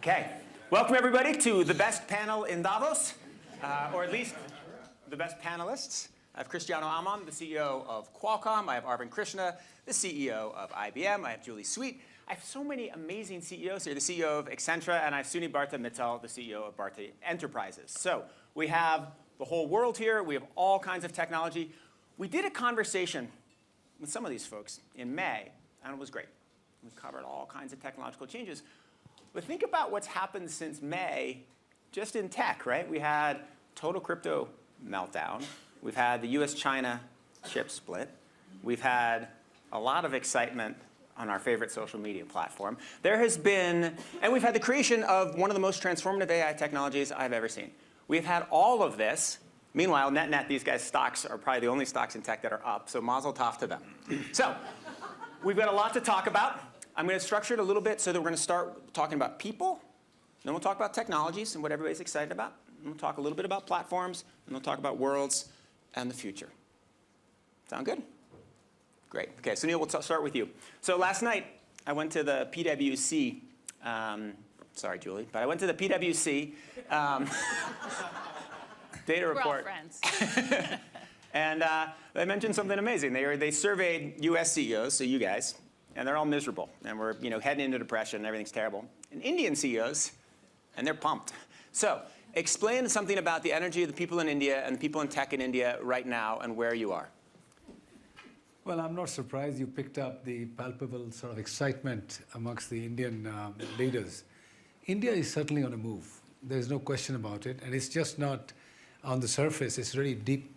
Okay, welcome everybody to the best panel in Davos, or at least the best panelists. I have Cristiano Amon, the CEO of Qualcomm. I have Arvind Krishna, the CEO of IBM. I have Julie Sweet. I have so many amazing CEOs here, the CEO of Accenture, and I have Suni Barta Mittal, the CEO of Barta Enterprises. So we have the whole world here. We have all kinds of technology. We did a conversation with some of these folks in May, and it was great. We covered all kinds of technological changes. But think about what's happened since May just in tech, right? We had total crypto meltdown. We've had the US-China chip split. We've had a lot of excitement on our favorite social media platform. There has been, and we've had the creation of one of the most transformative AI technologies I've ever seen. We've had all of this. Meanwhile, net, these guys' stocks are probably the only stocks in tech that are up, so mazel tov to them. So we've got a lot to talk about. I'm going to structure it a little bit so that we're going to start talking about people. Then we'll talk about technologies and what everybody's excited about. And we'll talk a little bit about platforms. And we'll talk about worlds and the future. Sound good? Great. OK, so Neil, we'll start with you. So last night, I went to the PwC. Sorry, Julie. But I went to the PwC data report. We're all friends. And they mentioned something amazing. They surveyed US CEOs, so you guys. And they're all miserable. And we're heading into depression, and everything's terrible. And Indian CEOs, and they're pumped. So explain something about the energy of the people in India and the people in tech in India right now and where you are. Well, I'm not surprised you picked up the palpable sort of excitement amongst the Indian leaders. India is certainly on a move. There's no question about it. And it's just not on the surface. It's really deep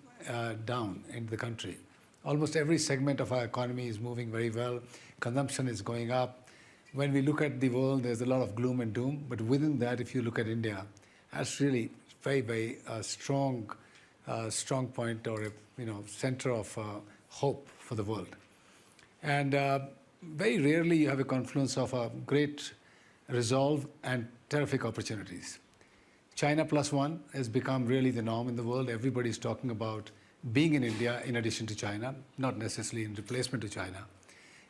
down in the country. Almost every segment of our economy is moving very well. Consumption is going up. When we look at the world, there's a lot of gloom and doom. But within that, if you look at India, that's really very strong point or center of hope for the world. And very rarely you have a confluence of a great resolve and terrific opportunities. China plus one has become really the norm in the world. Everybody's talking about being in India in addition to China, not necessarily in replacement to China.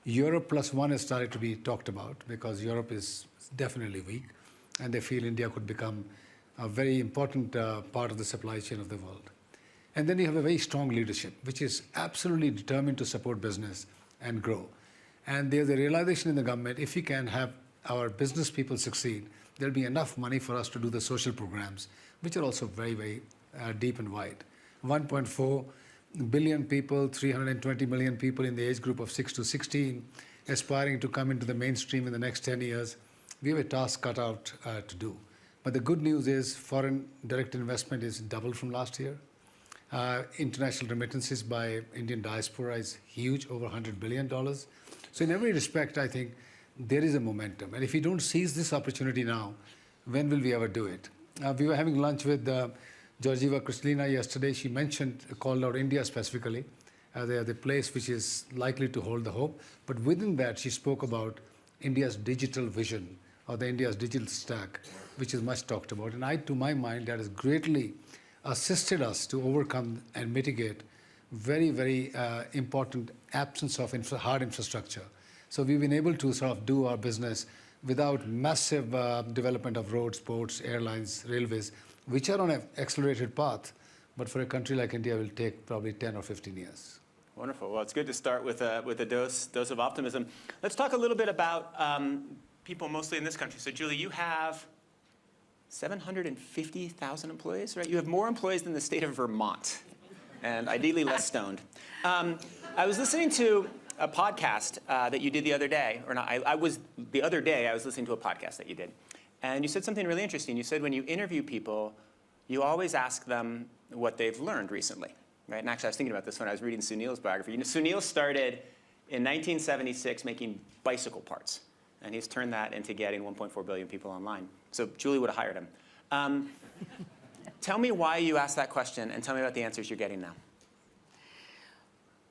Europe plus one has started to be talked about because Europe is definitely weak, and they feel India could become a very important part of the supply chain of the world. And then you have a very strong leadership, which is absolutely determined to support business and grow. And there's a realization in the government, if we can have our business people succeed, there'll be enough money for us to do the social programs, which are also very deep and wide. 1.4 billion people, 320 million people in the age group of 6 to 16, aspiring to come into the mainstream in the next 10 years. We have a task cut out to do. But the good news is foreign direct investment is doubled from last year. International remittances by Indian diaspora is huge, over $100 billion. So in every respect, I think there is a momentum. And if we don't seize this opportunity now, when will we ever do it? We were having lunch with Georgieva Kristalina yesterday. She called out India specifically as the place which is likely to hold the hope. But within that, she spoke about India's digital vision or the India's digital stack, which is much talked about. And to my mind, that has greatly assisted us to overcome and mitigate very important absence of hard infrastructure. So we've been able to sort of do our business without massive development of roads, ports, airlines, railways, which are on an accelerated path, but for a country like India will take probably 10 or 15 years. Wonderful. Well, it's good to start with a dose of optimism. Let's talk a little bit about people mostly in this country. So Julie, you have 750,000 employees, right? You have more employees than the state of Vermont, and ideally less stoned. I was listening to a podcast that you did the other day, or not, the other day I was listening to a podcast that you did. And you said something really interesting. You said when you interview people, you always ask them what they've learned recently, right? And actually, I was thinking about this when I was reading Sunil's biography. Sunil started in 1976 making bicycle parts. And he's turned that into getting 1.4 billion people online. So Julie would have hired him. Tell me why you asked that question, and tell me about the answers you're getting now.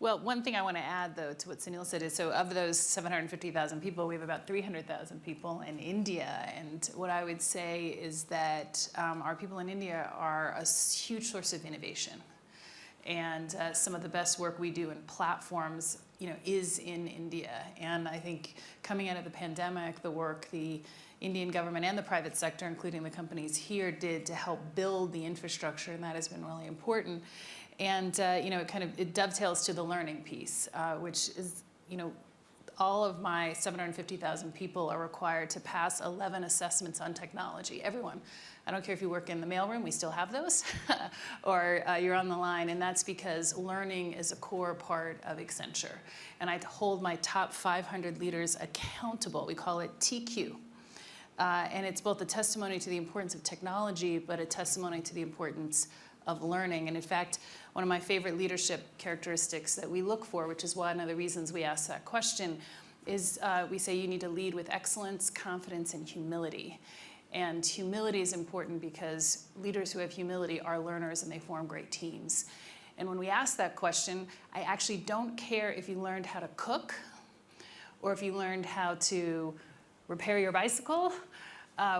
Well, one thing I want to add, though, to what Sunil said is, so of those 750,000 people, we have about 300,000 people in India. And what I would say is that our people in India are a huge source of innovation. And some of the best work we do in platforms, is in India. And I think coming out of the pandemic, the work the Indian government and the private sector, including the companies here, did to help build the infrastructure, and that has been really important. And it dovetails to the learning piece, which is, all of my 750,000 people are required to pass 11 assessments on technology. Everyone. I don't care if you work in the mailroom, we still have those, or you're on the line, and that's because learning is a core part of Accenture. And I hold my top 500 leaders accountable. We call it TQ. And it's both a testimony to the importance of technology, but a testimony to the importance of learning. And in fact, one of my favorite leadership characteristics that we look for, which is one of the reasons we ask that question, is we say you need to lead with excellence, confidence, and humility. And humility is important because leaders who have humility are learners and they form great teams. And when we ask that question, I actually don't care if you learned how to cook or if you learned how to repair your bicycle.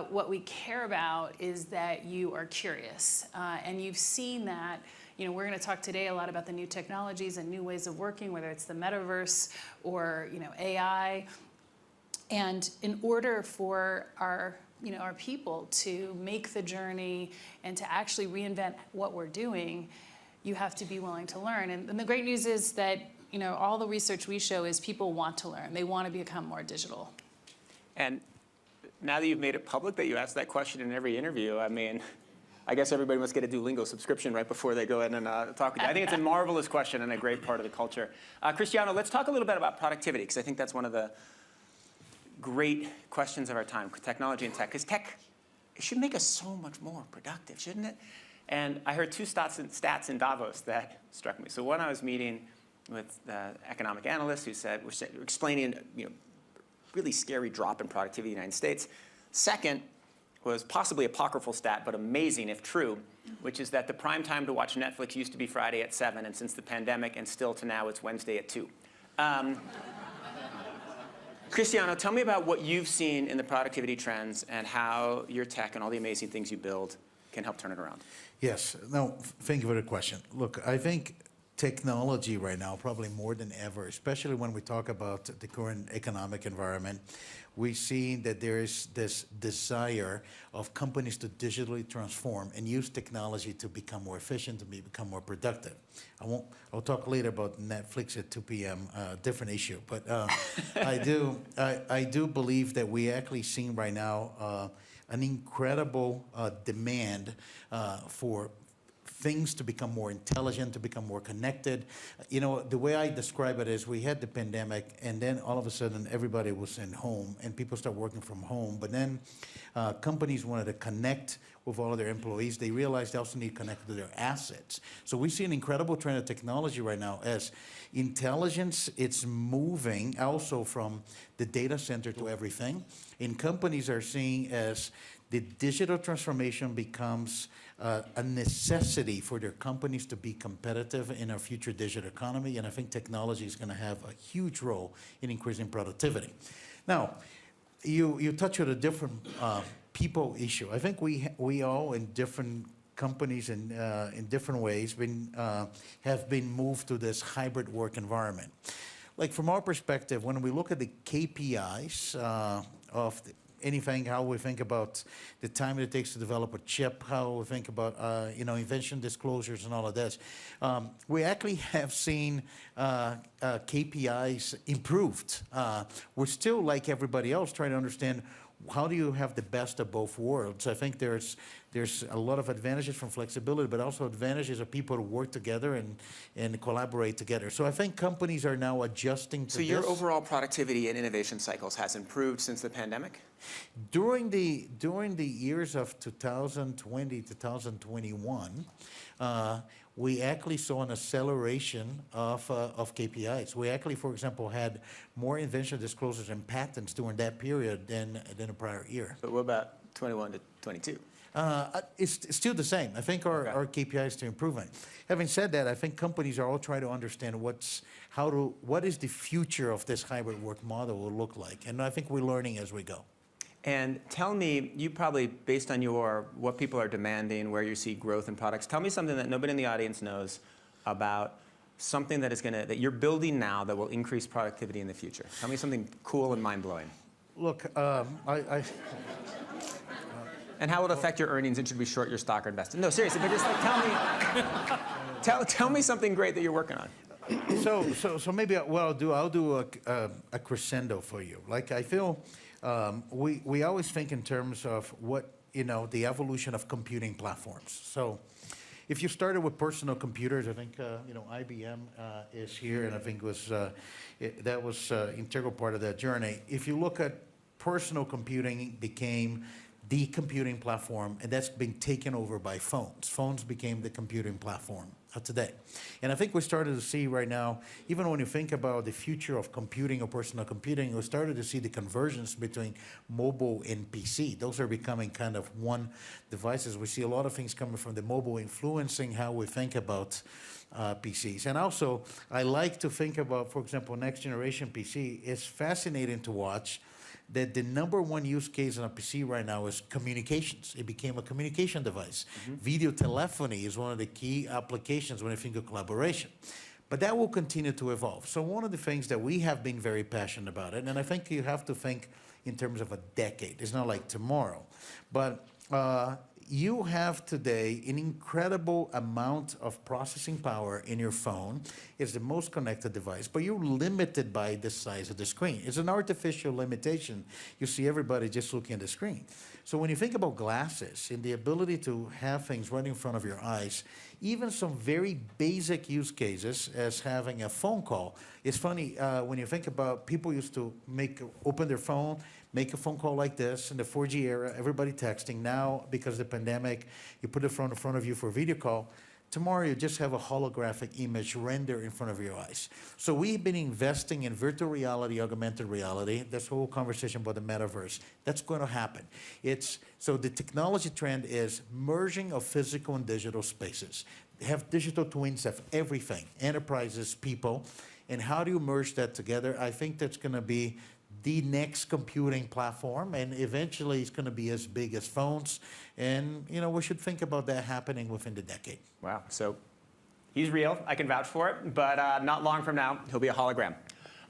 What we care about is that you are curious. And you've seen that. We're going to talk today a lot about the new technologies and new ways of working, whether it's the metaverse or AI. And in order for our people to make the journey and to actually reinvent what we're doing, you have to be willing to learn. And the great news is that all the research we show is people want to learn. They want to become more digital. And now that you've made it public that you ask that question in every interview, I guess everybody must get a Duolingo subscription right before they go in and talk with you. I think it's a marvelous question and a great part of the culture. Cristiano, let's talk a little bit about productivity, because I think that's one of the great questions of our time, technology and tech. Because tech, it should make us so much more productive, shouldn't it? And I heard two stats in Davos that struck me. So one, I was meeting with economic analysts who were explaining, really scary drop in productivity in the United States. Second was possibly apocryphal stat, but amazing if true, which is that the prime time to watch Netflix used to be Friday at 7, and since the pandemic, and still to now, it's Wednesday at 2. Cristiano, tell me about what you've seen in the productivity trends and how your tech and all the amazing things you build can help turn it around. Yes. No, thank you for the question. Look, I think technology right now, probably more than ever, especially when we talk about the current economic environment, we see that there is this desire of companies to digitally transform and use technology to become more efficient, to become more productive. I'll talk later about Netflix at 2 p.m., different issue. But I do believe that we actually seeing right now an incredible demand for things to become more intelligent, to become more connected. The way I describe it is we had the pandemic, and then all of a sudden everybody was in home, and people start working from home. But then companies wanted to connect with all of their employees. They realized they also need to connect to their assets. So we see an incredible trend of technology right now as intelligence, it's moving also from the data center to everything. And companies are seeing as the digital transformation becomes a necessity for their companies to be competitive in our future digital economy, and I think technology is going to have a huge role in increasing productivity. Now, you touch on a different people issue. I think we all in different companies and in different ways have been moved to this hybrid work environment. Like from our perspective, when we look at the KPIs of anything, how we think about the time it takes to develop a chip, how we think about invention disclosures and all of this. We actually have seen KPIs improved. We're still, like everybody else, trying to understand how do you have the best of both worlds. I think there's a lot of advantages from flexibility, but also advantages of people to work together and collaborate together. So I think companies are now adjusting to this. So your overall productivity and innovation cycles has improved since the pandemic? During the years of 2020, 2021, we actually saw an acceleration of KPIs. We actually, for example, had more invention disclosures and patents during that period than the prior year. But what about 21 to 22? It's still the same. I think our KPIs are still improving. Having said that, I think companies are all trying to understand what is the future of this hybrid work model will look like. And I think we're learning as we go. And tell me, you probably, based on what people are demanding, where you see growth in products, tell me something that nobody in the audience knows about something that you're building now that will increase productivity in the future. Tell me something cool and mind-blowing. look, And how will it affect your earnings, and should we short your stock or invest? No, seriously, but just like tell me something great that you're working on. So maybe what I'll do a crescendo for you. Like I feel we always think in terms of what, the evolution of computing platforms. So if you started with personal computers, I think, IBM is here, and I think that was integral part of that journey. If you look at personal computing became the computing platform, and that's been taken over by phones. Phones became the computing platform of today. And I think we started to see right now, even when you think about the future of computing or personal computing, we started to see the convergence between mobile and PC. Those are becoming kind of one devices. We see a lot of things coming from the mobile influencing how we think about PCs. And also, I like to think about, for example, next generation PC. It's fascinating to watch that the number one use case on a PC right now is communications. It became a communication device. Video telephony is one of the key applications when I think of collaboration. But that will continue to evolve. So one of the things that we have been very passionate about it, and I think you have to think in terms of a decade. It's not like tomorrow. But you have today an incredible amount of processing power in your phone. It's the most connected device, but you're limited by the size of the screen. It's an artificial limitation. You see everybody just looking at the screen. So when you think about glasses and the ability to have things right in front of your eyes, even some very basic use cases as having a phone call. It's funny, when you think about people used to open their phone, make a phone call like this in the 4G era, everybody texting. Now, because of the pandemic, you put it in front of you for a video call. Tomorrow, you just have a holographic image render in front of your eyes. So we've been investing in virtual reality, augmented reality, this whole conversation about the metaverse. That's going to happen. So the technology trend is merging of physical and digital spaces. They have digital twins of everything, enterprises, people. And how do you merge that together? I think that's going to be the next computing platform, and eventually it's going to be as big as phones. And, we should think about that happening within the decade. Wow. So he's real. I can vouch for it. But not long from now, he'll be a hologram.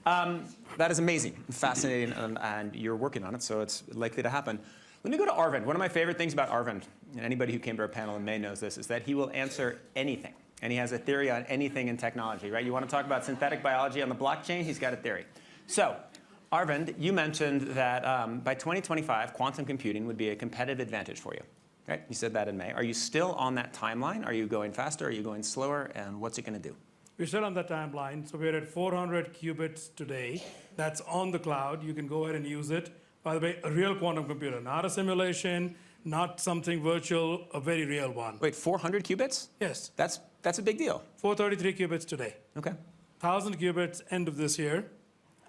That is amazing, fascinating, and you're working on it, so it's likely to happen. Let me go to Arvind. One of my favorite things about Arvind, and anybody who came to our panel in May knows this, is that he will answer anything. And he has a theory on anything in technology, right? You want to talk about synthetic biology on the blockchain? He's got a theory. So, Arvind, you mentioned that by 2025, quantum computing would be a competitive advantage for you. Right? You said that in May. Are you still on that timeline? Are you going faster? Are you going slower? And what's it going to do? We're still on that timeline. So we're at 400 qubits today. That's on the cloud. You can go ahead and use it. By the way, a real quantum computer, not a simulation, not something virtual, a very real one. Wait, 400 qubits? Yes. That's a big deal. 433 qubits today. Okay. 1,000 qubits end of this year.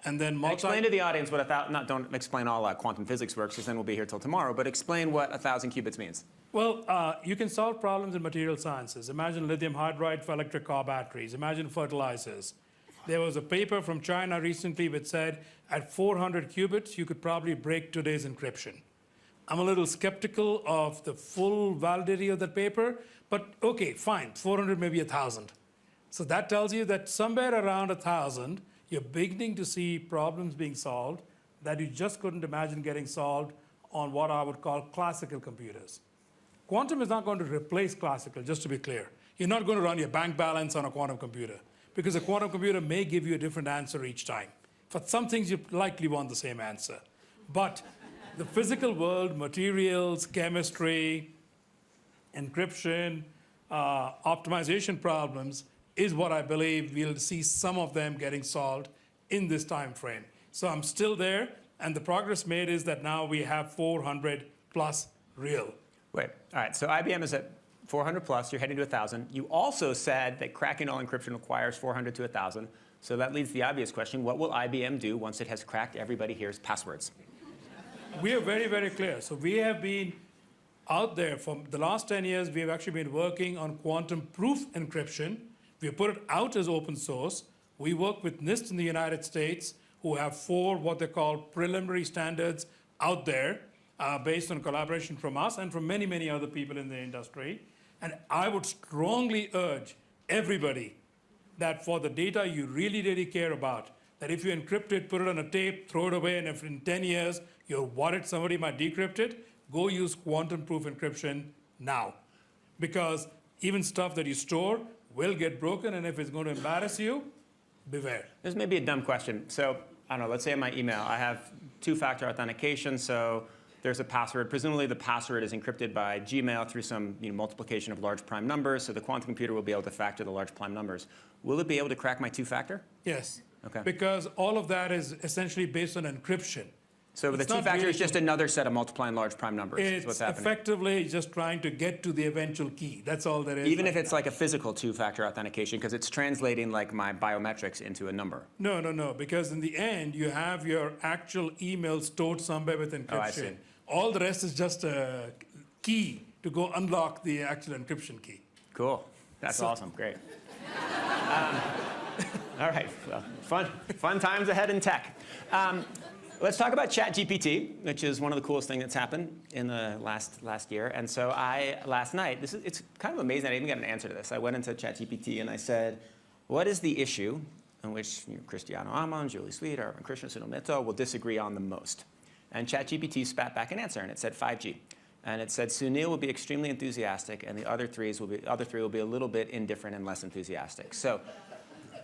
And then explain to the audience what don't explain all quantum physics works, because then we'll be here till tomorrow, but explain what 1,000 qubits means. Well, you can solve problems in material sciences. Imagine lithium hydride for electric car batteries. Imagine fertilizers. There was a paper from China recently which said at 400 qubits, you could probably break today's encryption. I'm a little skeptical of the full validity of that paper, but okay, fine, 400, maybe 1,000. So that tells you that somewhere around 1,000, you're beginning to see problems being solved that you just couldn't imagine getting solved on what I would call classical computers. Quantum is not going to replace classical, just to be clear. You're not going to run your bank balance on a quantum computer, because a quantum computer may give you a different answer each time. For some things, you likely want the same answer. But the physical world, materials, chemistry, encryption, optimization problems is what I believe we'll see some of them getting solved in this time frame. So I'm still there, and the progress made is that now we have 400 plus real. Wait, all right, so IBM is at 400 plus, you're heading to 1,000. You also said that cracking all encryption requires 400 to 1,000. So that leads to the obvious question, what will IBM do once it has cracked everybody here's passwords? We are very, very clear. So we have been out there for the last 10 years. We have actually been working on quantum proof encryption. We put it out as open source. We work with NIST in the United States, who have 4 what they call preliminary standards out there based on collaboration from us and from many, many other people in the industry. And I would strongly urge everybody that for the data you really, really care about, that if you encrypt it, put it on a tape, throw it away, and if in 10 years you're worried somebody might decrypt it, go use quantum-proof encryption now. Because even stuff that you store will get broken, and if it's going to embarrass you, beware. This may be a dumb question. So, I don't know, let's say in my email, I have two-factor authentication, so there's a password. Presumably the password is encrypted by Gmail through some multiplication of large prime numbers, so the quantum computer will be able to factor the large prime numbers. Will it be able to crack my two-factor? Yes. Okay. Because all of that is essentially based on encryption. So the It's not two-factor really is just another set of multiplying large prime numbers, is what's It's happening. effectively just trying to get to the eventual key. That's all there is. Even if it's like a physical two-factor authentication, because it's translating like my biometrics into a number. No, because in the end, you have your actual email stored somewhere with encryption. Oh, I see. All the rest is just a key to go unlock the actual encryption key. Cool. That's awesome. Great. All right. Well, fun times ahead in tech. Let's talk about ChatGPT, which is one of the coolest things that's happened in the last year. And so last night, it's kind of amazing. I didn't get an answer to this. I went into ChatGPT and I said, what is the issue in which Cristiano Amon, Julie Sweet, Arvind Krishna, Sunil Mittal will disagree on the most? And ChatGPT spat back an answer, and it said 5G. And it said Sunil will be extremely enthusiastic, and the other three will be a little bit indifferent and less enthusiastic. So,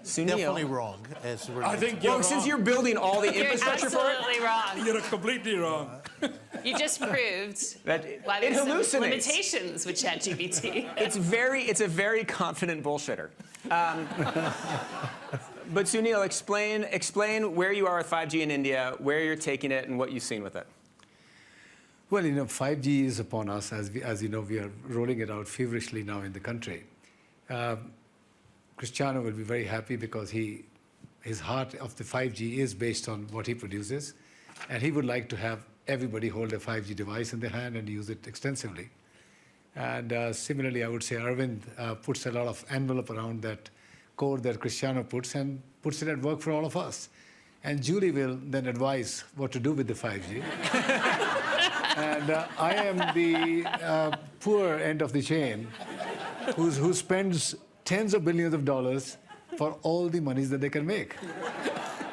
Sunil, Definitely wrong. As we're I think you're well, wrong. since you're building all the You're infrastructure for it, absolutely wrong. You're completely wrong. You just proved that why it there's some hallucinates. limitations with ChatGPT. It's a very confident bullshitter. But Sunil, explain where you are with 5G in India, where you're taking it, and what you've seen with it. Well, 5G is upon us. As you know, we are rolling it out feverishly now in the country. Cristiano will be very happy because his heart of the 5G is based on what he produces, and he would like to have everybody hold a 5G device in their hand and use it extensively. And similarly, I would say Arvind puts a lot of envelope around that code that Cristiano puts and puts it at work for all of us. And Julie will then advise what to do with the 5G. And I am the poor end of the chain who spends tens of billions of dollars for all the monies that they can make.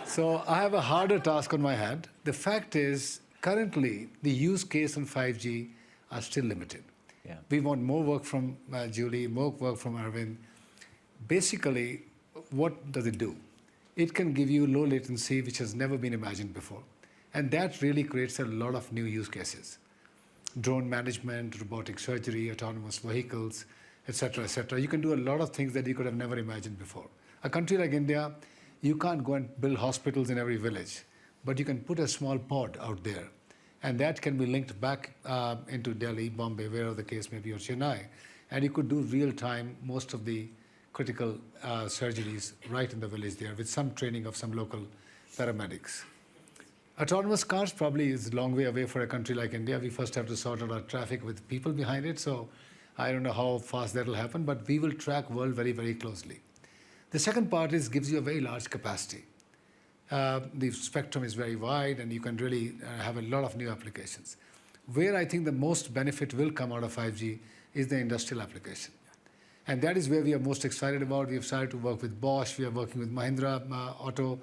So I have a harder task on my hand. The fact is, currently, the use case on 5G are still limited. Yeah. We want more work from Julie, more work from Arvind. Basically, what does it do? It can give you low latency, which has never been imagined before. And that really creates a lot of new use cases. Drone management, robotic surgery, autonomous vehicles, et cetera, et cetera. You can do a lot of things that you could have never imagined before. A country like India, you can't go and build hospitals in every village, but you can put a small pod out there, and that can be linked back into Delhi, Bombay, wherever the case may be, or Chennai, and you could do real-time most of the critical surgeries right in the village there with some training of some local paramedics. Autonomous cars probably is a long way away for a country like India. We first have to sort out our traffic with people behind it, so I don't know how fast that will happen, but we will track world very, very closely. The second part is gives you a very large capacity. The spectrum is very wide, and you can really have a lot of new applications. Where I think the most benefit will come out of 5G is the industrial application. And that is where we are most excited about. We have started to work with Bosch. We are working with Mahindra Auto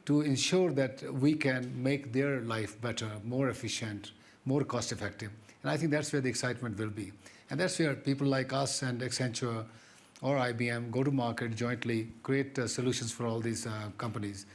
to ensure that we can make their life better, more efficient, more cost-effective. And I think that's where the excitement will be. And that's where people like us and Accenture or IBM go to market jointly, create solutions for all these companies,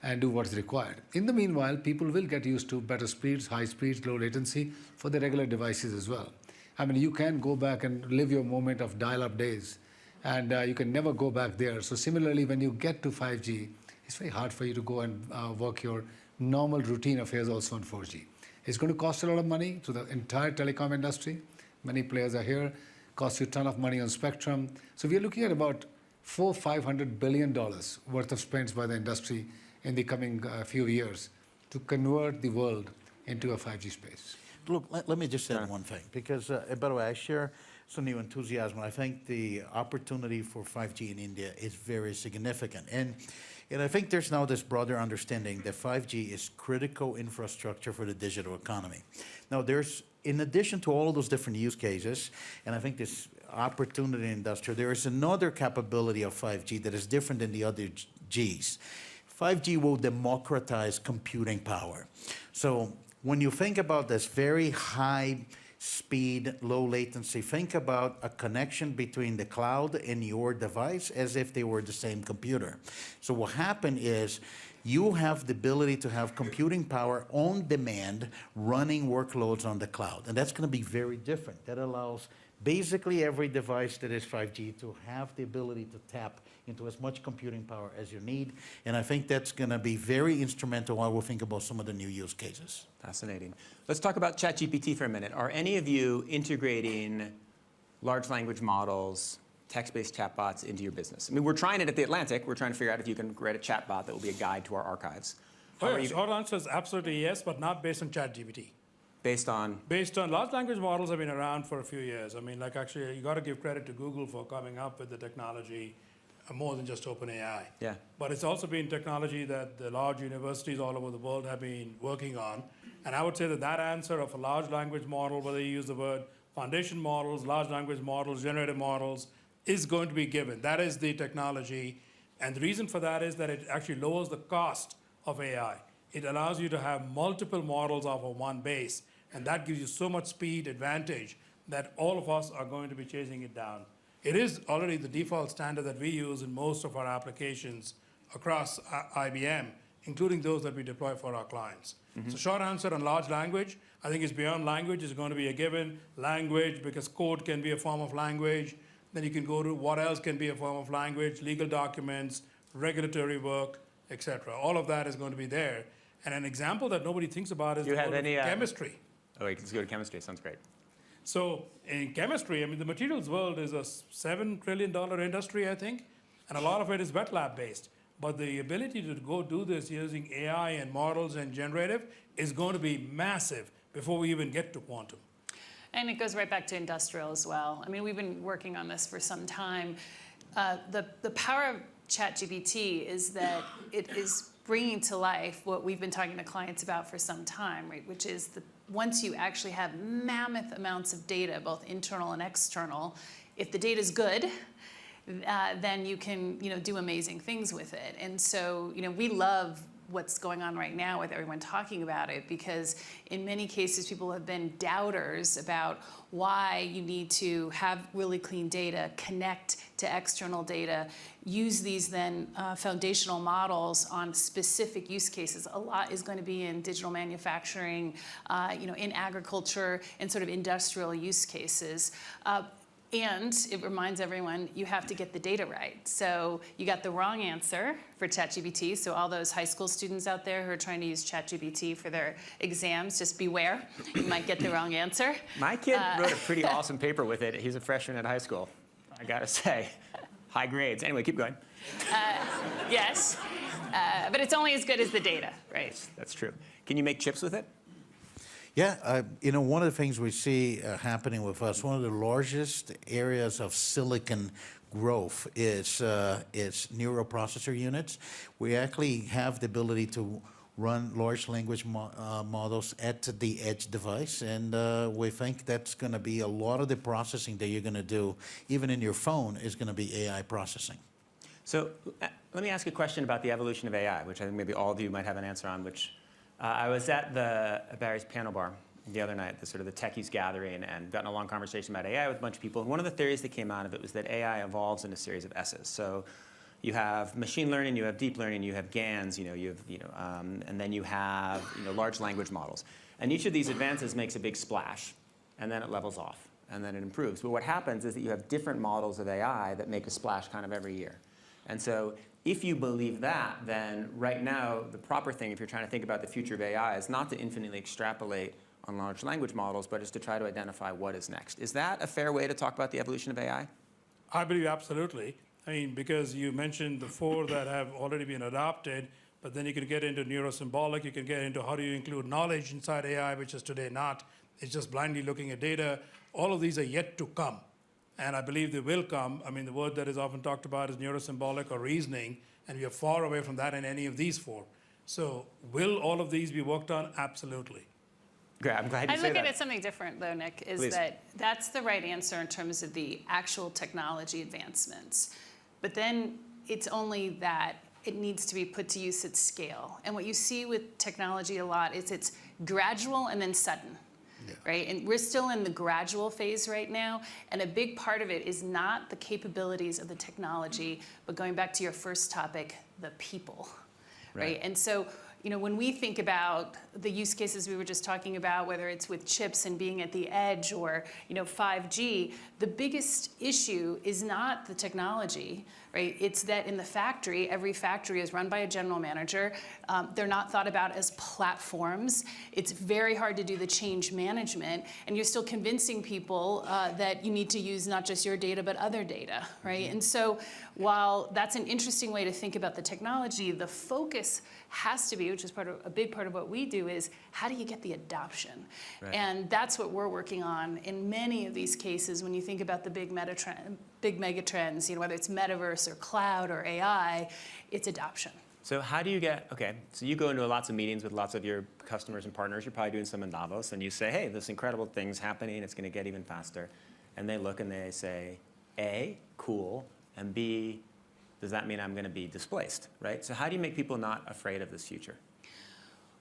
and do what's required. In the meanwhile, people will get used to better speeds, high speeds, low latency for the regular devices as well. I mean, you can go back and live your moment of dial-up days, and you can never go back there. So similarly, when you get to 5G, it's very hard for you to go and work your normal routine affairs also on 4G. It's going to cost a lot of money to the entire telecom industry. Many players are here. Costs you a ton of money on spectrum. So we are looking at about $400–500 billion worth of spends by the industry in the coming few years to convert the world into a 5G space. Look, let me just add one thing, because, by the way, I share some new enthusiasm. I think the opportunity for 5G in India is very significant. And I think there's now this broader understanding that 5G is critical infrastructure for the digital economy. Now, there's, in addition to all of those different use cases, and I think this opportunity in industrial, there is another capability of 5G that is different than the other Gs. 5G will democratize computing power. So when you think about this very high speed, low latency, think about a connection between the cloud and your device as if they were the same computer. So what happened is you have the ability to have computing power on demand running workloads on the cloud. And that's going to be very different. That allows basically every device that is 5G to have the ability to tap into as much computing power as you need. And I think that's going to be very instrumental while we think about some of the new use cases. Fascinating. Let's talk about ChatGPT for a minute. Are any of you integrating large language models, text-based chatbots into your business? I mean, we're trying it at The Atlantic. We're trying to figure out if you can write a chatbot that will be a guide to our archives. Short answer is absolutely yes, but not based on ChatGPT. Based on? Based on large language models have been around for a few years. I mean, like actually, you got to give credit to Google for coming up with the technology more than just OpenAI. Yeah. But it's also been technology that the large universities all over the world have been working on. And I would say that that answer of a large language model, whether you use the word foundation models, large language models, generative models, is going to be given. That is the technology. And the reason for that is that it actually lowers the cost of AI. It allows you to have multiple models off of one base. And that gives you so much speed advantage that all of us are going to be chasing it down. It is already the default standard that we use in most of our applications across IBM, including those that we deploy for our clients. So short answer on large language, I think it's beyond language. It's going to be a given language because code can be a form of language. Then you can go to what else can be a form of language, legal documents, regulatory work, etc. All of that is going to be there. And an example that nobody thinks about is chemistry. Oh, you can just go to chemistry. Sounds great. So in chemistry, I mean, the materials world is a $7 trillion industry, I think, and a lot of it is wet lab based. But the ability to go do this using AI and models and generative is going to be massive before we even get to quantum. And it goes right back to industrial as well. I mean, we've been working on this for some time. The power of ChatGPT is that it is bringing to life what we've been talking to clients about for some time, right? Which is once you actually have mammoth amounts of data, both internal and external, if the data is good, then you can do amazing things with it. And so we love what's going on right now with everyone talking about it, because in many cases people have been doubters about why you need to have really clean data, connect to external data, use these then foundational models on specific use cases. A lot is going to be in digital manufacturing, in agriculture, and sort of industrial use cases. And it reminds everyone, you have to get the data right. So you got the wrong answer for ChatGPT. So all those high school students out there who are trying to use ChatGPT for their exams, just beware. You might get the wrong answer. My kid wrote a pretty awesome paper with it. He's a freshman at high school, I got to say. High grades. Anyway, keep going. Yes. But it's only as good as the data, right? That's true. Can you make chips with it? Yeah, one of the things we see happening with us, one of the largest areas of silicon growth is neural processor units. We actually have the ability to run large language models at the edge device, and we think that's going to be a lot of the processing that you're going to do, even in your phone, is going to be AI processing. So let me ask a question about the evolution of AI, which I think maybe all of you might have an answer on, which I was at Barry's panel bar the other night, the techies gathering, and got in a long conversation about AI with a bunch of people. And one of the theories that came out of it was that AI evolves in a series of S's. So you have machine learning, you have deep learning, you have GANs, and then you have large language models. And each of these advances makes a big splash, and then it levels off, and then it improves. But what happens is that you have different models of AI that make a splash kind of every year. And so if you believe that, then right now, the proper thing, if you're trying to think about the future of AI, is not to infinitely extrapolate on large language models, but is to try to identify what is next. Is that a fair way to talk about the evolution of AI? I believe absolutely. I mean, because you mentioned the 4 that have already been adopted, but then you can get into neurosymbolic, you can get into how do you include knowledge inside AI, which is today not. It's just blindly looking at data. All of these are yet to come. And I believe they will come. I mean, the word that is often talked about is neurosymbolic or reasoning, and we are far away from that in any of these 4. So will all of these be worked on? Absolutely. Great, I'm glad you say that. I look at it something different, though, Nick, is Please. that that's the right answer in terms of the actual technology advancements. But then it's only that it needs to be put to use at scale. And what you see with technology a lot is it's gradual and then sudden. Right? And we're still in the gradual phase right now. And a big part of it is not the capabilities of the technology, but going back to your first topic, the people. Right? And so, you know, when we think about the use cases we were just talking about, whether it's with chips and being at the edge or, you know, 5G, the biggest issue is not the technology, right? It's that in the factory, every factory is run by a general manager. They're not thought about as platforms. It's very hard to do the change management, and you're still convincing people that you need to use not just your data, but other data, right? And so while that's an interesting way to think about the technology, the focus has to be, which is a big part of what we do, is how do you get the adoption? Right. And that's what we're working on in many of these cases. When you think about the big mega trends, you know, whether it's metaverse or cloud or AI, it's adoption. So how do you get, okay, so you go into lots of meetings with lots of your customers and partners. You're probably doing some in Davos, and you say, hey, this incredible thing's happening. It's going to get even faster. And they look and they say, A, cool, and B, does that mean I'm going to be displaced, right? So how do you make people not afraid of this future?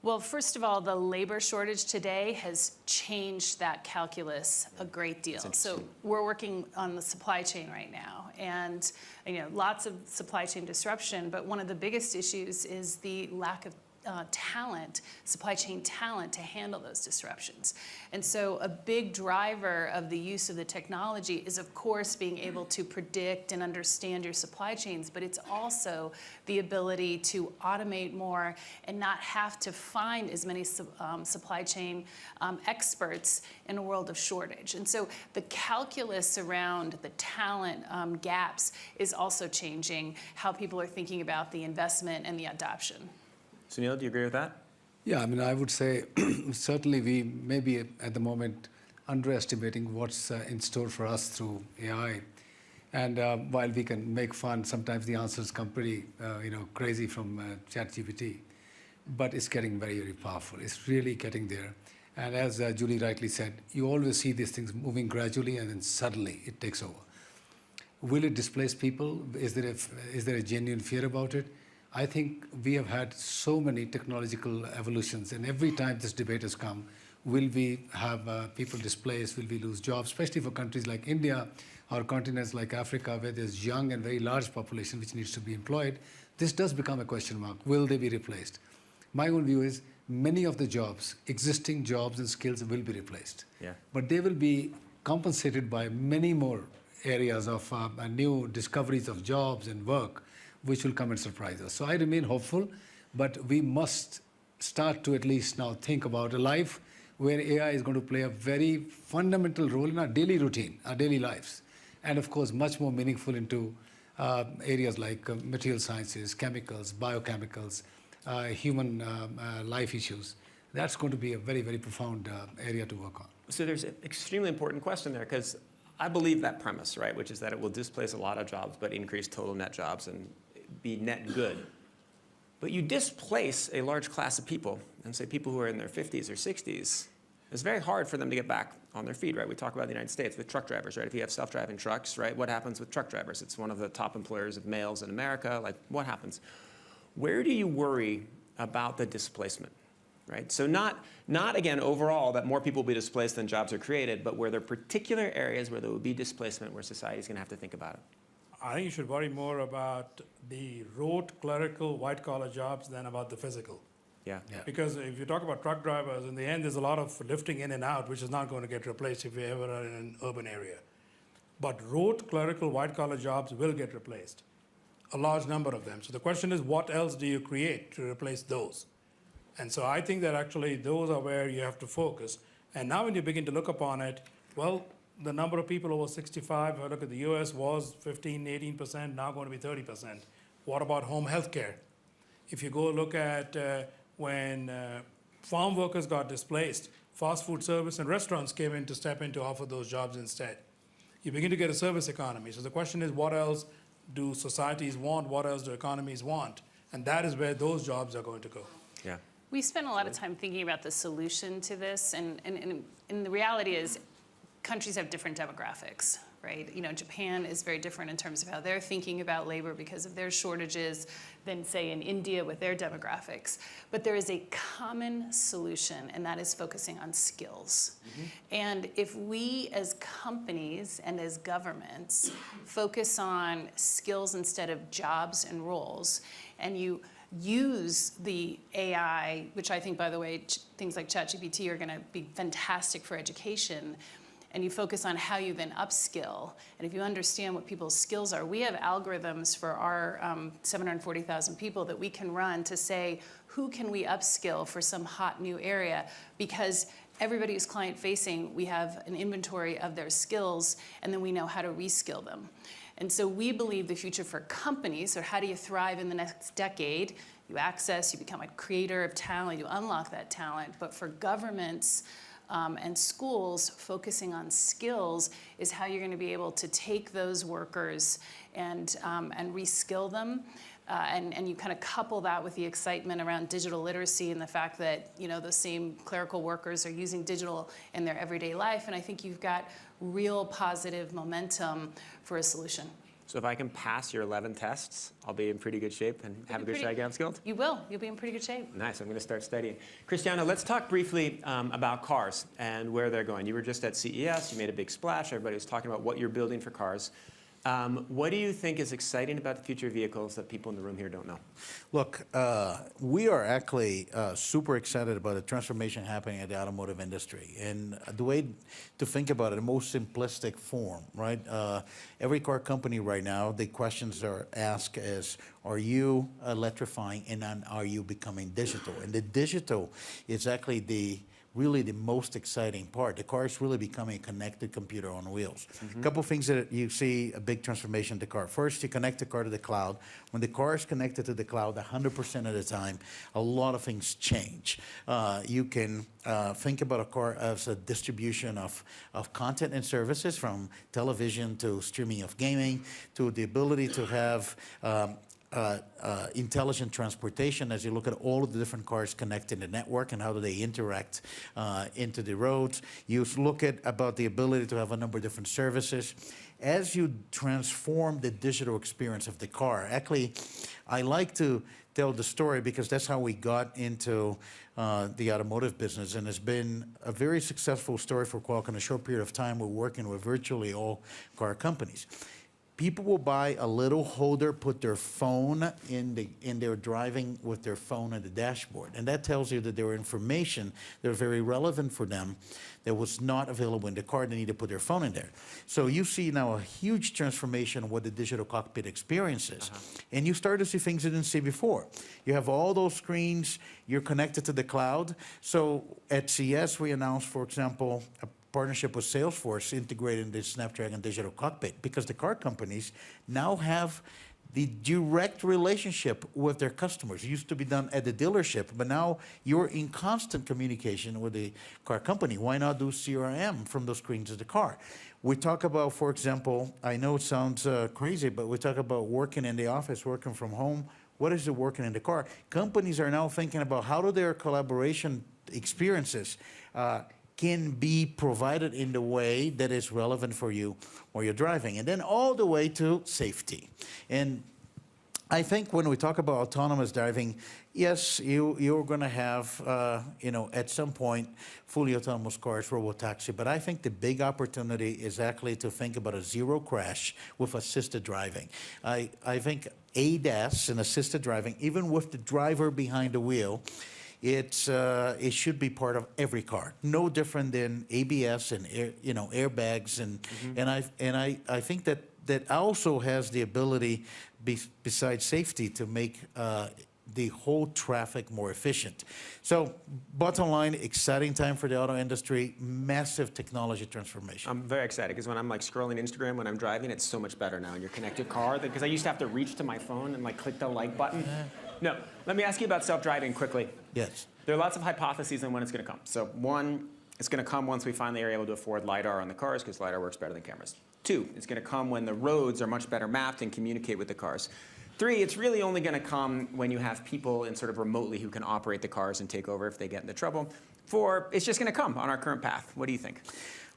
Well, first of all, the labor shortage today has changed that calculus a great deal. So we're working on the supply chain right now, and you know, lots of supply chain disruption, but one of the biggest issues is the lack of talent, supply chain talent to handle those disruptions. And so a big driver of the use of the technology is, of course, being able to predict and understand your supply chains, but it's also the ability to automate more and not have to find as many supply chain experts in a world of shortage. And so the calculus around the talent gaps is also changing how people are thinking about the investment and the adoption. Sunil, do you agree with that? Yeah, I mean, I would say certainly we may be at the moment underestimating what's in store for us through AI. And while we can make fun, sometimes the answers come pretty, you know, crazy from ChatGPT. But it's getting very, very powerful. It's really getting there. And as Julie rightly said, you always see these things moving gradually, and then suddenly it takes over. Will it displace people? Is there a genuine fear about it? I think we have had so many technological evolutions, and every time this debate has come, will we have people displaced, will we lose jobs, especially for countries like India or continents like Africa, where there's young and very large population which needs to be employed. This does become a question mark. Will they be replaced? My own view is many of the jobs, existing jobs and skills will be replaced. Yeah. But they will be compensated by many more areas of new discoveries of jobs and work, which will come and surprise us. So I remain hopeful, but we must start to at least now think about a life where AI is going to play a very fundamental role in our daily routine, our daily lives, and of course much more meaningful into areas like material sciences, chemicals, biochemicals, human life issues. That's going to be a very, very profound area to work on. So there's an extremely important question there, because I believe that premise, right, which is that it will displace a lot of jobs but increase total net jobs and be net good. But you displace a large class of people, and say people who are in their 50s or 60s, it's very hard for them to get back on their feet, right? We talk about the United States with truck drivers, right? If you have self-driving trucks, right, what happens with truck drivers? It's one of the top employers of males in America. Like, what happens? Where do you worry about the displacement, right? So not again, overall, that more people will be displaced than jobs are created, but where there are particular areas where there will be displacement where society is going to have to think about it. I think you should worry more about the rote, clerical, white-collar jobs than about the physical. Yeah. Because if you talk about truck drivers, in the end, there's a lot of lifting in and out, which is not going to get replaced if you ever are in an urban area. But rote, clerical, white-collar jobs will get replaced, a large number of them. So the question is, what else do you create to replace those? And so I think that actually those are where you have to focus. And now when you begin to look upon it, well, the number of people over 65, if I look at the US, was 15, 18%, now going to be 30%. What about home health care? If you go look at when farm workers got displaced, fast food service and restaurants came in to step in to offer those jobs instead. You begin to get a service economy. So the question is, what else do societies want? What else do economies want? And that is where those jobs are going to go. Yeah. We spend a lot of time thinking about the solution to this, and the reality is countries have different demographics, right? You know, Japan is very different in terms of how they're thinking about labor because of their shortages than, say, in India with their demographics. But there is a common solution, and that is focusing on skills. And if we as companies and as governments focus on skills instead of jobs and roles, and you use the AI, which I think, by the way, things like ChatGPT are going to be fantastic for education, and you focus on how you then upskill, and if you understand what people's skills are, we have algorithms for our 740,000 people that we can run to say, who can we upskill for some hot new area? Because everybody who's client-facing, we have an inventory of their skills, and then we know how to reskill them. And so we believe the future for companies, or how do you thrive in the next decade? You access, you become a creator of talent, you unlock that talent. But for governments and schools, focusing on skills is how you're going to be able to take those workers and reskill them. And you kind of couple that with the excitement around digital literacy and the fact that, you know, those same clerical workers are using digital in their everyday life. And I think you've got real positive momentum for a solution. So if I can pass your 11 tests, I'll be in pretty good shape and have a good shot at getting skilled? You will. You'll be in pretty good shape. Nice. I'm going to start studying. Cristiano, let's talk briefly about cars and where they're going. You were just at CES. You made a big splash. Everybody was talking about what you're building for cars. What do you think is exciting about the future of vehicles that people in the room here don't know? Look, we are actually super excited about the transformation happening at the automotive industry. And the way to think about it, the most simplistic form, right? Every car company right now, the questions are asked is, are you electrifying, and then are you becoming digital? And the digital is actually really the most exciting part. The car is really becoming a connected computer on wheels. A couple of things that you see a big transformation in the car. First, you connect the car to the cloud. When the car is connected to the cloud 100% of the time, a lot of things change. You can think about a car as a distribution of content and services, from television to streaming of gaming, to the ability to have intelligent transportation as you look at all of the different cars connected in the network and how do they interact into the roads. You look at about the ability to have a number of different services. As you transform the digital experience of the car, actually, I like to tell the story because that's how we got into the automotive business, and it's been a very successful story for Qualcomm. In a short period of time, we're working with virtually all car companies. People will buy a little holder, put their phone in their driving with their phone on the dashboard. And that tells you that there were information that was very relevant for them that was not available in the car. They need to put their phone in there. So you see now a huge transformation of what the digital cockpit experience is. And you start to see things you didn't see before. You have all those screens, you're connected to the cloud. So at CES, we announced, for example, a partnership with Salesforce integrating the Snapdragon Digital Cockpit, because the car companies now have the direct relationship with their customers. It used to be done at the dealership, but now you're in constant communication with the car company. Why not do CRM from those screens of the car? We talk about, for example, I know it sounds crazy, but we talk about working in the office, working from home. What is it working in the car? Companies are now thinking about how do their collaboration experiences can be provided in the way that is relevant for you while you're driving. And then all the way to safety. And I think when we talk about autonomous driving, yes, you're going to have, at some point, fully autonomous cars, robotaxi. But I think the big opportunity is actually to think about a zero crash with assisted driving. I think ADAS and assisted driving, even with the driver behind the wheel, it should be part of every car, no different than ABS and airbags, and I think that also has the ability, besides safety, to make the whole traffic more efficient. So bottom line, exciting time for the auto industry, massive technology transformation. I'm very excited because when I'm like scrolling Instagram when I'm driving, it's so much better now in your connected car, because I used to have to reach to my phone and like click the like button. No, let me ask you about self-driving quickly. Yes. There are lots of hypotheses on when it's going to come. So one, it's going to come once we finally are able to afford LiDAR on the cars, because LiDAR works better than cameras. Two, it's going to come when the roads are much better mapped and communicate with the cars. Three, it's really only going to come when you have people in sort of remotely who can operate the cars and take over if they get into trouble. Four, it's just going to come on our current path. What do you think?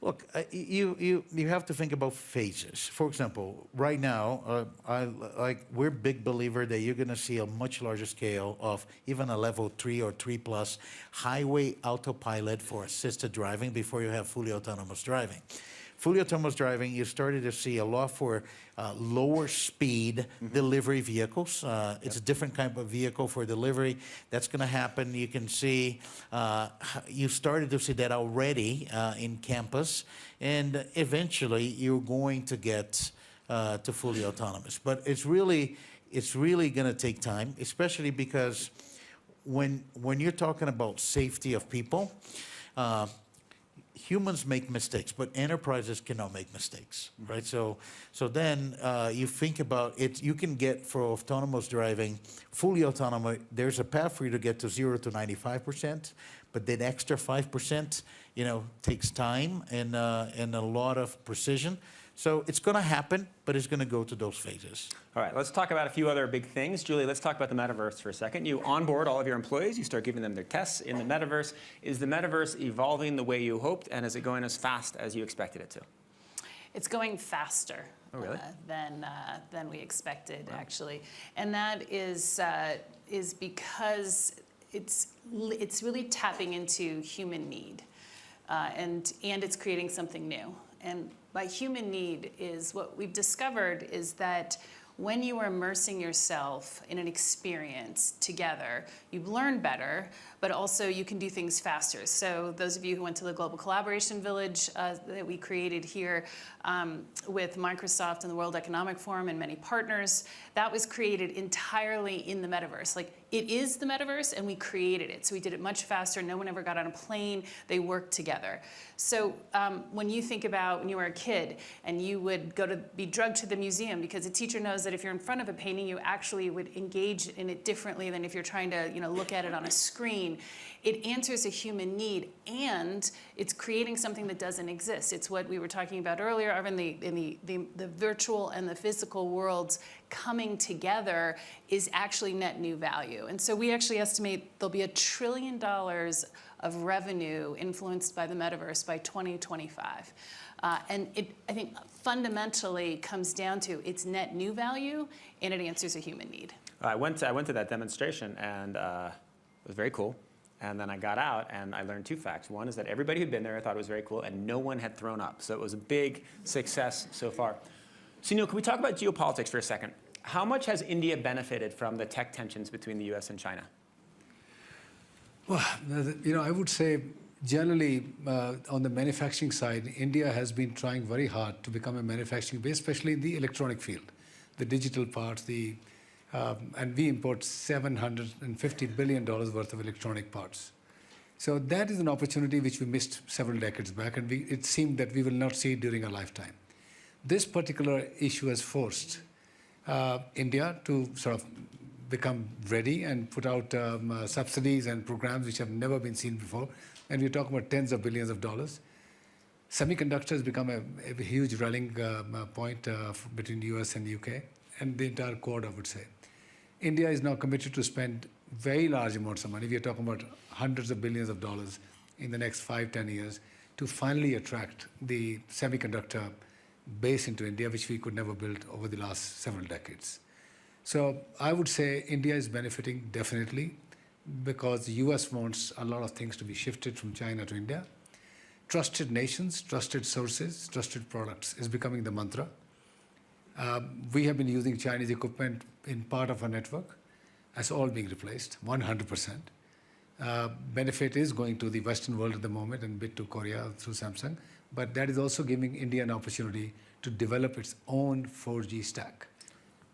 Look, you have to think about phases. For example, right now, we're big believer that you're going to see a much larger scale of even a level 3 or 3+ highway autopilot for assisted driving before you have fully autonomous driving. Fully autonomous driving, you started to see a lot for lower speed delivery vehicles. It's a different kind of vehicle for delivery. That's going to happen. You can see, you started to see that already in campus. And eventually, you're going to get to fully autonomous. But it's really going to take time, especially because when you're talking about safety of people, humans make mistakes, but enterprises cannot make mistakes, right? So then you think about it, you can get for autonomous driving, fully autonomous, there's a path for you to get to 0 to 95%, but that extra 5%, takes time and a lot of precision. So it's going to happen, but it's going to go to those phases. All right, let's talk about a few other big things. Julie, let's talk about the metaverse for a second. You onboard all of your employees. You start giving them their tests in the metaverse. Is the metaverse evolving the way you hoped, and is it going as fast as you expected it to? It's going faster than we expected, actually. And that is because it's really tapping into human need, and it's creating something new. And by human need is what we've discovered is that when you are immersing yourself in an experience together, you learn better, but also you can do things faster. So those of you who went to the Global Collaboration Village that we created here with Microsoft and the World Economic Forum and many partners, that was created entirely in the metaverse. Like, it is the metaverse, and we created it. So we did it much faster. No one ever got on a plane. They worked together. So when you think about when you were a kid and you would be drugged to the museum because a teacher knows that if you're in front of a painting, you actually would engage in it differently than if you're trying to look at it on a screen. It answers a human need, and it's creating something that doesn't exist. It's what we were talking about earlier, Arvin, the virtual and the physical worlds coming together is actually net new value. And so we actually estimate there'll be $1 trillion of revenue influenced by the metaverse by 2025. And it, I think, fundamentally comes down to its net new value, and it answers a human need. I went to that demonstration, and it was very cool. And then I got out, and I learned 2 facts. One is that everybody who'd been there thought it was very cool, and no one had thrown up. So it was a big success so far. Sunil, can we talk about geopolitics for a second? How much has India benefited from the tech tensions between the US and China? Well, I would say generally on the manufacturing side, India has been trying very hard to become a manufacturing base, especially in the electronic field, the digital parts, and we import $750 billion worth of electronic parts. So that is an opportunity which we missed several decades back, and it seemed that we will not see it during our lifetime. This particular issue has forced India to sort of become ready and put out subsidies and programs which have never been seen before. And we're talking about tens of billions of dollars. Semiconductors become a huge rallying point between the US and the UK, and the entire Quad, I would say. India is now committed to spend very large amounts of money. We are talking about hundreds of billions of dollars in the next 5-10 years to finally attract the semiconductor base into India, which we could never build over the last several decades. So I would say India is benefiting definitely because the US wants a lot of things to be shifted from China to India. Trusted nations, trusted sources, trusted products is becoming the mantra. We have been using Chinese equipment in part of our network. That's all being replaced, 100%. Benefit is going to the Western world at the moment and a bit to Korea through Samsung. But that is also giving India an opportunity to develop its own 4G stack.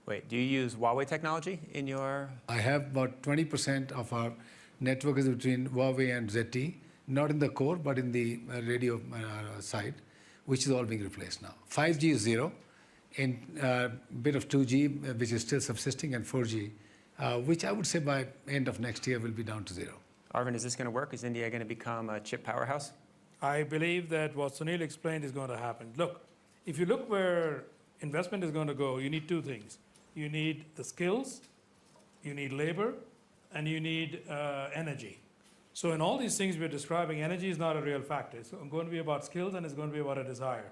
Wait, do you use Huawei technology in your... I have about 20% of our network is between Huawei and ZTE, not in the core, but in the radio side, which is all being replaced now. 5G is 0, and a bit of 2G, which is still subsisting, and 4G, which I would say by end of next year will be down to 0. Arvin, is this going to work? Is India going to become a chip powerhouse? I believe that what Sunil explained is going to happen. Look, if you look where investment is going to go, you need 2 things. You need the skills, you need labor, and you need energy. So in all these things we're describing, energy is not a real factor. It's going to be about skills and it's going to be about a desire.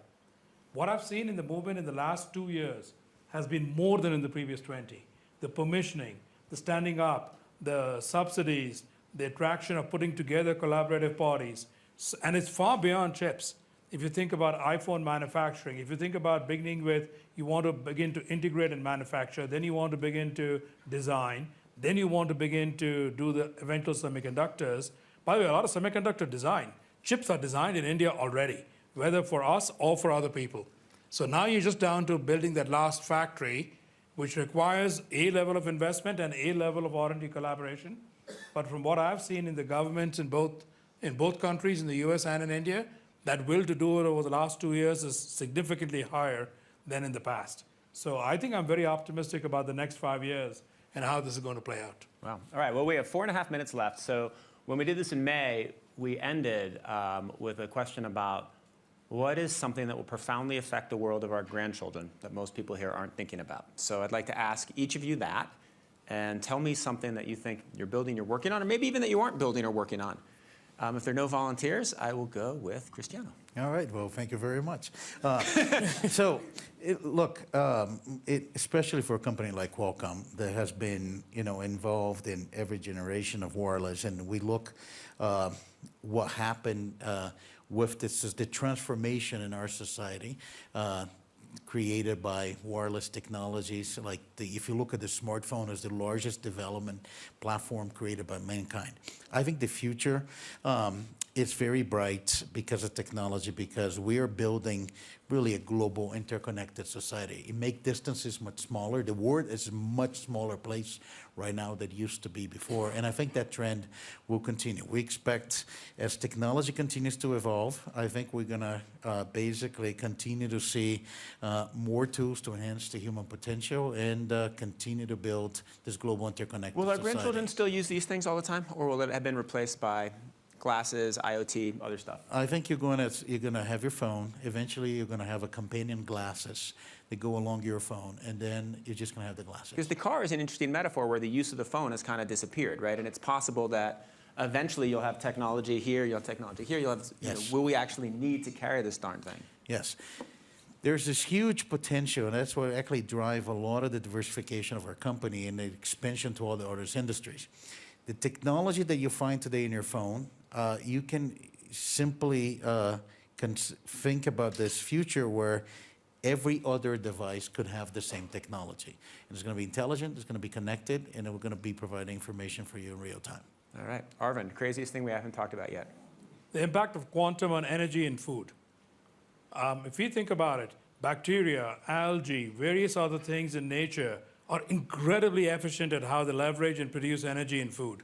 What I've seen in the movement in the last 2 years has been more than in the previous 20. The permissioning, the standing up, the subsidies, the attraction of putting together collaborative bodies, and it's far beyond chips. If you think about iPhone manufacturing, if you think about beginning with, you want to begin to integrate and manufacture, then you want to begin to design, then you want to begin to do the eventual semiconductors. By the way, a lot of semiconductor design, chips are designed in India already, whether for us or for other people. So now you're just down to building that last factory, which requires a level of investment and a level of R&D collaboration. But from what I've seen in the governments in both countries, in the US and in India, that will to do it over the last 2 years is significantly higher than in the past. So I think I'm very optimistic about the next 5 years and how this is going to play out. Wow. All right. Well, we have 4.5 minutes left. So when we did this in May, we ended with a question about what is something that will profoundly affect the world of our grandchildren that most people here aren't thinking about? So I'd like to ask each of you that, and tell me something that you think you're building, you're working on, or maybe even that you aren't building or working on. If there are no volunteers, I will go with Cristiano. All right. Well, thank you very much. Especially for a company like Qualcomm that has been, involved in every generation of wireless, and we look what happened with this is the transformation in our society. Created by wireless technologies, like if you look at the smartphone as the largest development platform created by mankind. I think the future is very bright because of technology, because we are building really a global interconnected society. It makes distances much smaller. The world is a much smaller place right now than it used to be before, and I think that trend will continue. We expect as technology continues to evolve, I think we're gonna basically continue to see more tools to enhance the human potential and continue to build this global interconnected Will our society. grandchildren still use these things all the time, or will it have been replaced by glasses, IoT, other stuff? I think you're gonna have your phone. Eventually, you're gonna have a companion glasses that go along your phone, and then you're just gonna have the glasses. Because the car is an interesting metaphor where the use of the phone has kind of disappeared, right? And it's possible that eventually you'll have technology here, you'll have technology here, you'll have, Yes. will we actually need to carry this darn thing? Yes. There's this huge potential, and that's what actually drive a lot of the diversification of our company and the expansion to all the other industries. The technology that you find today in your phone, you can simply think about this future where every other device could have the same technology. And it's going to be intelligent, it's going to be connected, and we're going to be providing information for you in real time. All right. Arvind, craziest thing we haven't talked about yet. The impact of quantum on energy and food. If you think about it, bacteria, algae, various other things in nature are incredibly efficient at how they leverage and produce energy in food.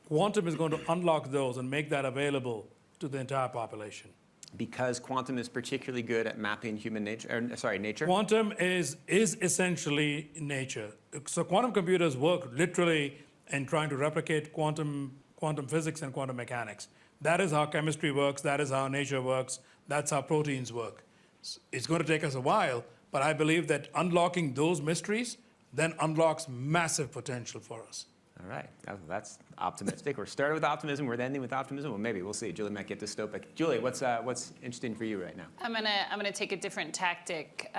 Quantum is going to unlock those and make that available to the entire population. Because quantum is particularly good at mapping human nature, nature? Quantum is essentially nature. So quantum computers work literally in trying to replicate quantum physics and quantum mechanics. That is how chemistry works, that is how nature works, that's how proteins work. It's going to take us a while, but I believe that unlocking those mysteries then unlocks massive potential for us. All right. That's optimistic. We're starting with optimism, we're ending with optimism. Well, maybe, we'll see. Julie might get dystopic. Julie, what's interesting for you right now? I'm gonna take a different tactic.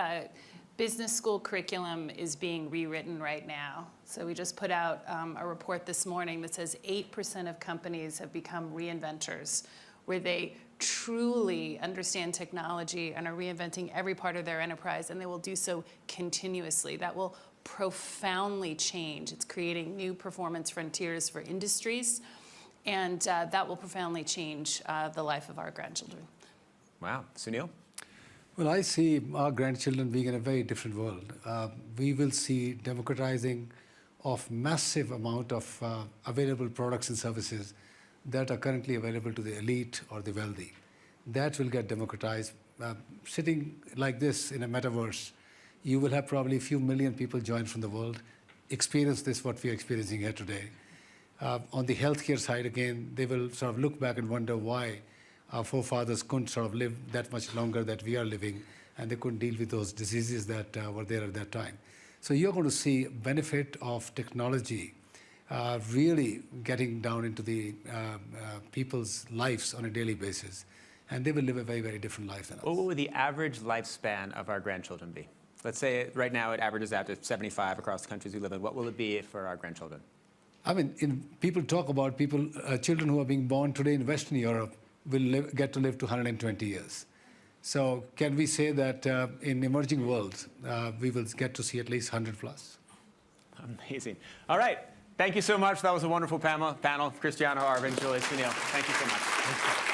Business school curriculum is being rewritten right now. So we just put out a report this morning that says 8% of companies have become reinventors, where they truly understand technology and are reinventing every part of their enterprise, and they will do so continuously. That will profoundly change. It's creating new performance frontiers for industries, and that will profoundly change the life of our grandchildren. Wow. Sunil? Well, I see our grandchildren being in a very different world. We will see democratizing of massive amount of available products and services that are currently available to the elite or the wealthy. That will get democratized. Sitting like this in a metaverse, you will have probably a few million people join from the world, experience this, what we are experiencing here today. On the healthcare side, again, they will sort of look back and wonder why our forefathers couldn't sort of live that much longer that we are living, and they couldn't deal with those diseases that were there at that time. So you're going to see benefit of technology really getting down into the people's lives on a daily basis. And they will live a very, very different life than us. What would the average lifespan of our grandchildren be? Let's say right now it averages out to 75 across the countries we live in. What will it be for our grandchildren? I mean, people talk about children who are being born today in Western Europe will get to live to 120 years. So can we say that in emerging worlds, we will get to see at least 100 plus? Amazing. All right. Thank you so much. That was a wonderful panel. Cristiano, Arvind, Julie, Sunil. Thank you so much.